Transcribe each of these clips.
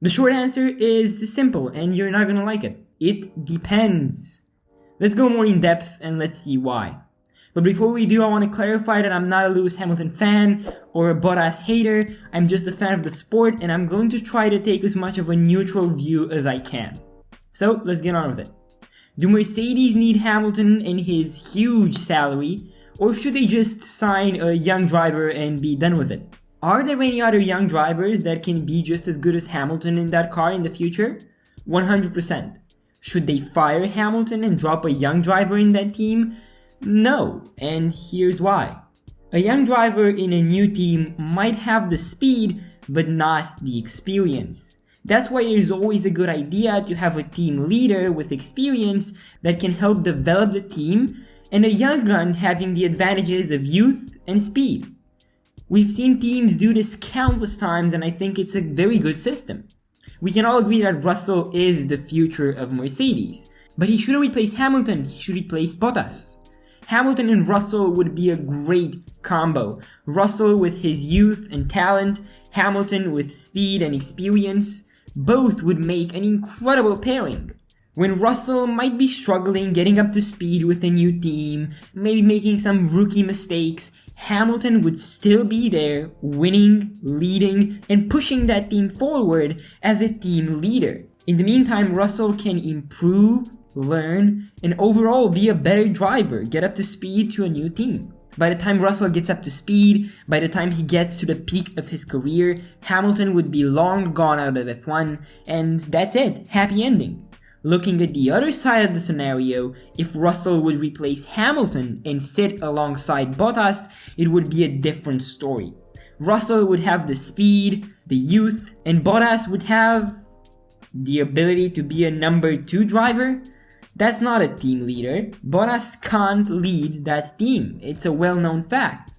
The short answer is simple, and you're not gonna like it. It depends. Let's go more in depth and let's see why. But before we do, I want to clarify that I'm not a Lewis Hamilton fan or a Bottas hater. I'm just a fan of the sport, and I'm going to try to take as much of a neutral view as I can. So let's get on with it. Do Mercedes need Hamilton and his huge salary, or should they just sign a young driver and be done with it? Are there any other young drivers that can be just as good as Hamilton in that car in the future? 100%. Should they fire Hamilton and drop a young driver in that team? No, and here's why. A young driver in a new team might have the speed, but not the experience. That's why it is always a good idea to have a team leader with experience that can help develop the team, and a young gun having the advantages of youth and speed. We've seen teams do this countless times, and I think it's a very good system. We can all agree that Russell is the future of Mercedes, but he shouldn't replace Hamilton, he should replace Bottas. Hamilton and Russell would be a great combo. Russell with his youth and talent, Hamilton with speed and experience, both would make an incredible pairing. When Russell might be struggling getting up to speed with a new team, maybe making some rookie mistakes, Hamilton would still be there, winning, leading, and pushing that team forward as a team leader. In the meantime, Russell can improve, learn, and overall be a better driver, get up to speed to a new team. By the time Russell gets up to speed, by the time he gets to the peak of his career, Hamilton would be long gone out of F1, and that's it, happy ending. Looking at the other side of the scenario, if Russell would replace Hamilton and sit alongside Bottas, it would be a different story. Russell would have the speed, the youth, and Bottas would have the ability to be a number 2 driver. That's not a team leader. Bottas can't lead that team. It's a well-known fact.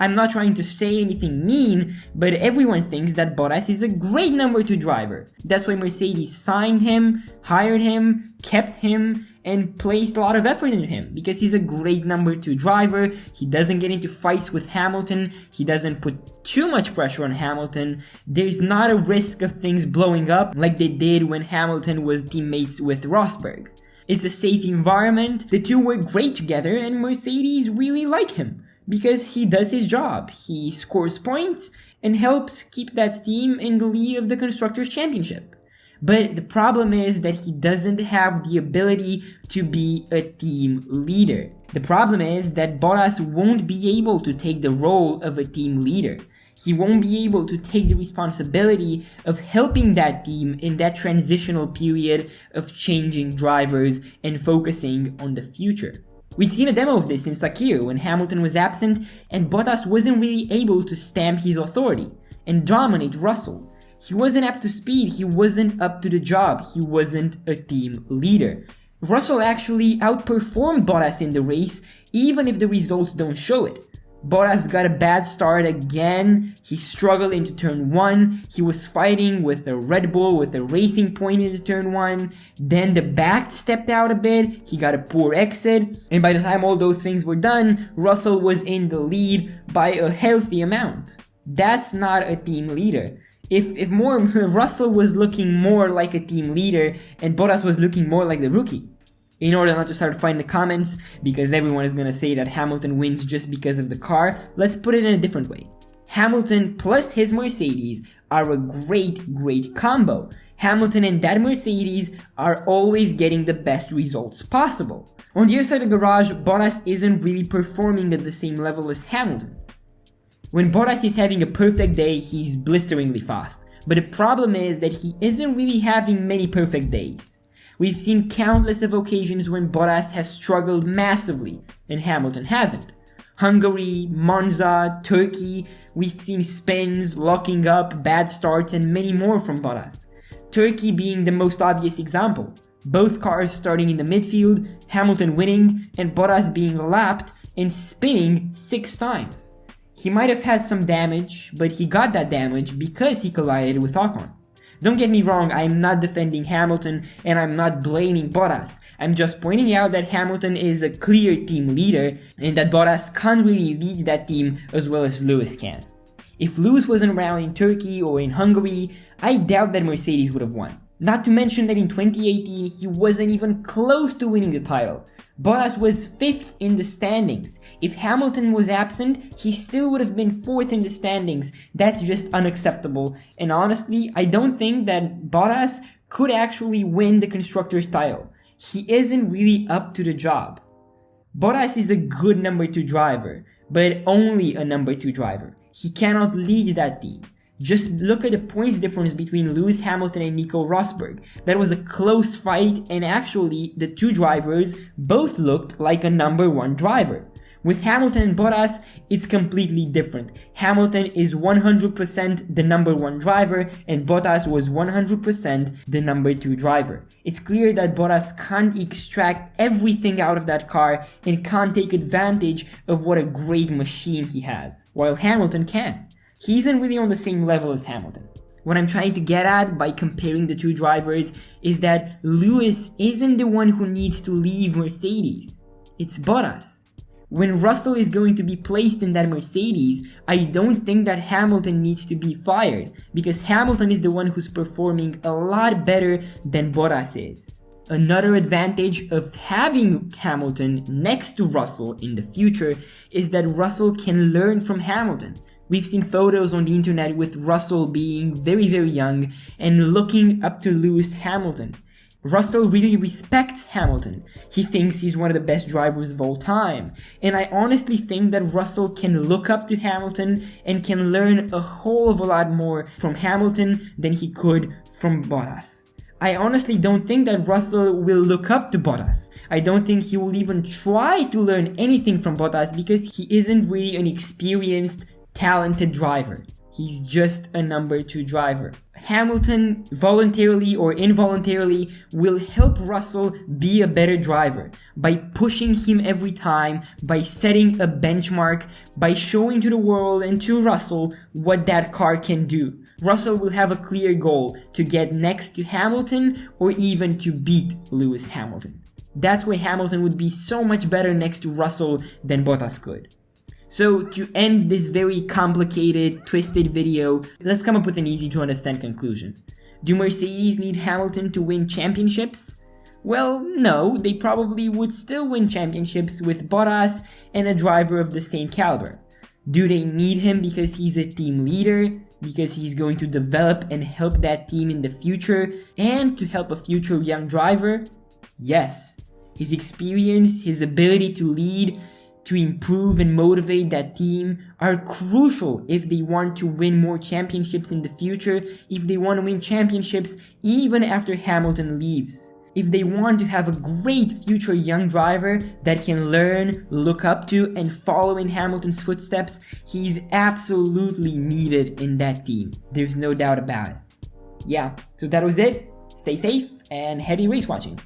I'm not trying to say anything mean, but everyone thinks that Bottas is a great number 2 driver. That's why Mercedes signed him, hired him, kept him, and placed a lot of effort into him, because he's a great number 2 driver. He doesn't get into fights with Hamilton, he doesn't put too much pressure on Hamilton, there's not a risk of things blowing up like they did when Hamilton was teammates with Rosberg. It's a safe environment, the two work great together, and Mercedes really like him, because he does his job, he scores points, and helps keep that team in the lead of the Constructors' Championship. But the problem is that he doesn't have the ability to be a team leader. The problem is that Bottas won't be able to take the role of a team leader. He won't be able to take the responsibility of helping that team in that transitional period of changing drivers and focusing on the future. We've seen a demo of this in Sakhir when Hamilton was absent and Bottas wasn't really able to stamp his authority and dominate Russell. He wasn't up to speed, he wasn't up to the job, he wasn't a team leader. Russell actually outperformed Bottas in the race, even if the results don't show it. Bottas got a bad start again, he struggled into turn 1, he was fighting with a Red Bull with a racing point into turn 1, then the back stepped out a bit, he got a poor exit, and by the time all those things were done, Russell was in the lead by a healthy amount. That's not a team leader. If Russell was looking more like a team leader and Bottas was looking more like the rookie. In order not to start fighting the comments, because everyone is going to say that Hamilton wins just because of the car, let's put it in a different way. Hamilton plus his Mercedes are a great combo. Hamilton and that Mercedes are always getting the best results possible. On the other side of the garage, Bottas isn't really performing at the same level as Hamilton. When Bottas is having a perfect day, he's blisteringly fast. But the problem is that he isn't really having many perfect days. We've seen countless of occasions when Bottas has struggled massively, and Hamilton hasn't. Hungary, Monza, Turkey, we've seen spins, locking up, bad starts, and many more from Bottas. Turkey being the most obvious example. Both cars starting in the midfield, Hamilton winning, and Bottas being lapped and spinning 6 times. He might have had some damage, but he got that damage because he collided with Ocon. Don't get me wrong, I'm not defending Hamilton and I'm not blaming Bottas. I'm just pointing out that Hamilton is a clear team leader and that Bottas can't really lead that team as well as Lewis can. If Lewis wasn't around in Turkey or in Hungary, I doubt that Mercedes would have won. Not to mention that in 2018 he wasn't even close to winning the title. Bottas was 5th in the standings. If Hamilton was absent, he still would have been 4th in the standings. That's just unacceptable. And honestly, I don't think that Bottas could actually win the Constructors' title. He isn't really up to the job. Bottas is a good number 2 driver, but only a number 2 driver. He cannot lead that team. Just look at the points difference between Lewis Hamilton and Nico Rosberg. That was a close fight, and actually the two drivers both looked like a number 1 driver. With Hamilton and Bottas, it's completely different. Hamilton is 100% the number 1 driver, and Bottas was 100% the number 2 driver. It's clear that Bottas can't extract everything out of that car and can't take advantage of what a great machine he has, while Hamilton can. He isn't really on the same level as Hamilton. What I'm trying to get at by comparing the two drivers is that Lewis isn't the one who needs to leave Mercedes. It's Bottas. When Russell is going to be placed in that Mercedes, I don't think that Hamilton needs to be fired, because Hamilton is the one who's performing a lot better than Bottas is. Another advantage of having Hamilton next to Russell in the future is that Russell can learn from Hamilton. We've seen photos on the internet with Russell being very young and looking up to Lewis Hamilton. Russell really respects Hamilton. He thinks he's one of the best drivers of all time. And I honestly think that Russell can look up to Hamilton and can learn a whole of a lot more from Hamilton than he could from Bottas. I honestly don't think that Russell will look up to Bottas. I don't think he will even try to learn anything from Bottas because he isn't really an experienced, talented driver. He's just a number 2 driver. Hamilton, voluntarily or involuntarily, will help Russell be a better driver by pushing him every time, by setting a benchmark, by showing to the world and to Russell what that car can do. Russell will have a clear goal to get next to Hamilton or even to beat Lewis Hamilton. That's why Hamilton would be so much better next to Russell than Bottas could. So to end this very complicated, twisted video, let's come up with an easy to understand conclusion. Do Mercedes need Hamilton to win championships? Well, no, they probably would still win championships with Bottas and a driver of the same caliber. Do they need him because he's a team leader, because he's going to develop and help that team in the future, and to help a future young driver? Yes. His experience, his ability to lead, to improve and motivate that team are crucial if they want to win more championships in the future, if they want to win championships even after Hamilton leaves. If they want to have a great future young driver that can learn, look up to, and follow in Hamilton's footsteps, he's absolutely needed in that team. There's no doubt about it. Yeah, so that was it. Stay safe and happy race watching.